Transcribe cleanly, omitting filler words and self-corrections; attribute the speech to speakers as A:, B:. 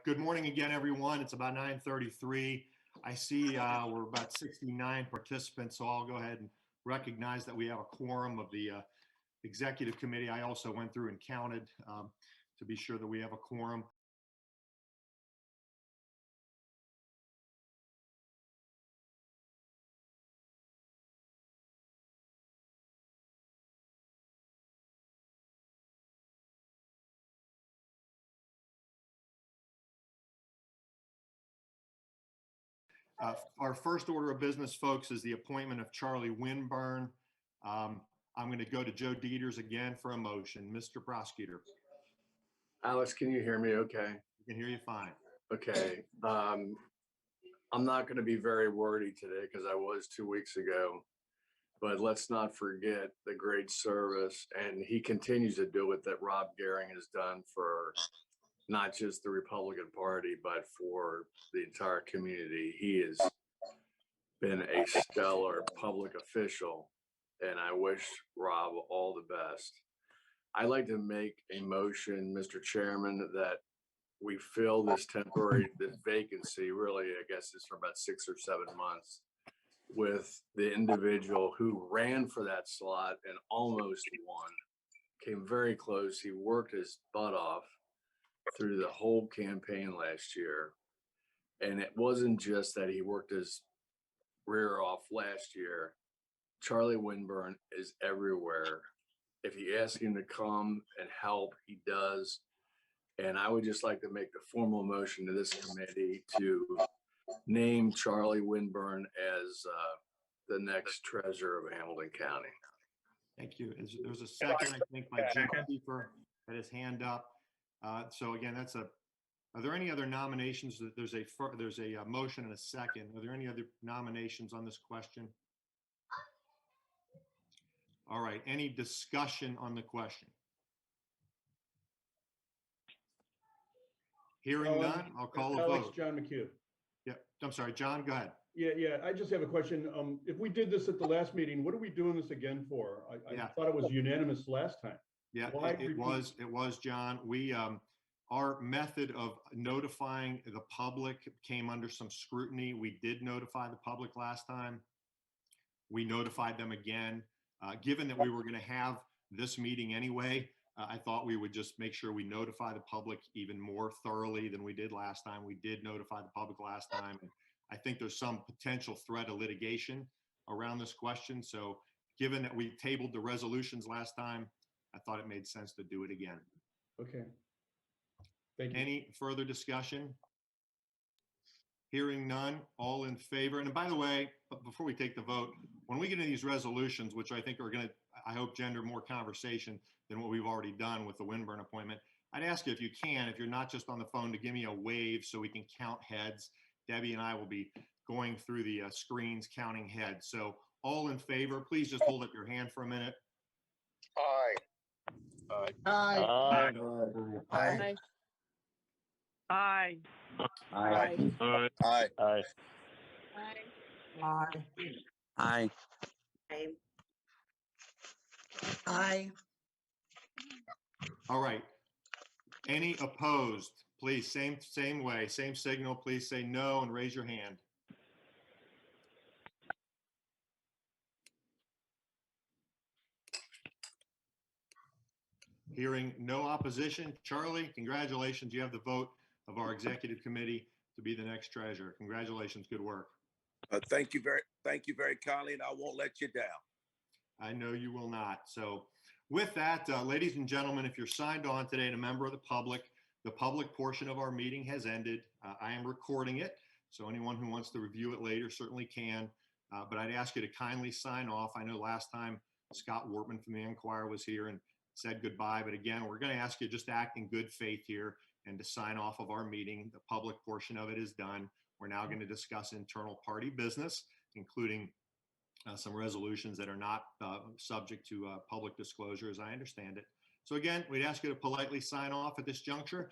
A: Good morning again, everyone. It's about 9:33. I see we're about 69 participants, so I'll go ahead and recognize that we have a quorum of the executive committee. I also went through and counted to be sure that we have a quorum. Our first order of business, folks, is the appointment of Charlie Winburn. I'm going to go to Joe Deters again for a motion. Mr. Prosecutor.
B: Alex, can you hear me okay?
A: I can hear you fine.
B: Okay. I'm not going to be very wordy today because I was 2 weeks ago, but let's not forget the great service, and he continues to do it, that Rob Gehring has done for not just the Republican Party, but for the entire community. He has been a stellar public official, and I wish Rob all the best. I'd like to make a motion, Mr. Chairman, that we fill this vacancy, really, I guess it's for about 6 or 7 months, with the individual who ran for that slot and almost won, came very close. He worked his butt off through the whole campaign last year. And it wasn't just that he worked his rear off last year. Charlie Winburn is everywhere. If you ask him to come and help, he does. And I would just like to make the formal motion to this committee to name Charlie Winburn as the next treasurer of Hamilton County.
A: Thank you. There's a second, I think, by Jim Kiefer, had his hand up. So again, are there any other nominations? There's a motion and a second. Are there any other nominations on this question? All right, any discussion on the question? Hearing none, I'll call a vote.
C: John McHugh.
A: Yeah, I'm sorry, John, go ahead.
C: Yeah, I just have a question. If we did this at the last meeting, what are we doing this again for? I thought it was unanimous last time.
A: Yeah, it was, John. We, our method of notifying the public came under some scrutiny. We did notify the public last time. We notified them again. Given that we were going to have this meeting anyway, I thought we would just make sure we notify the public even more thoroughly than we did last time. We did notify the public last time. And I think there's some potential threat of litigation around this question. So given that we tabled the resolutions last time, I thought it made sense to do it again.
C: Okay. Thank you.
A: Any further discussion? Hearing none, all in favor. And by the way, before we take the vote, when we get into these resolutions, which I think are going to, I hope, gender more conversation than what we've already done with the Winburn appointment, I'd ask you, if you can, if you're not just on the phone, to give me a wave so we can count heads. Debbie and I will be going through the screens counting heads. So all in favor, please just hold up your hand for a minute.
D: Aye.
E: Aye.
D: Aye.
E: Aye.
D: Aye.
E: Aye.
D: Aye.
E: Aye.
D: Aye.
E: Aye.
F: Aye.
A: All right. Any opposed? Please, same way, same signal. Please say no and raise your hand. Hearing no opposition. Charlie, congratulations. You have the vote of our executive committee to be the next treasurer. Congratulations. Good work.
G: Thank you very kindly, and I won't let you down.
A: I know you will not. So with that, ladies and gentlemen, if you're signed on today and a member of the public portion of our meeting has ended. I am recording it, so anyone who wants to review it later certainly can, but I'd ask you to kindly sign off. I know last time Scott Wortman from the Enquirer was here and said goodbye, but again, we're going to ask you just to act in good faith here and to sign off of our meeting. The public portion of it is done. We're now going to discuss internal party business, including some resolutions that are not subject to public disclosure, as I understand it. So again, we'd ask you to politely sign off at this juncture.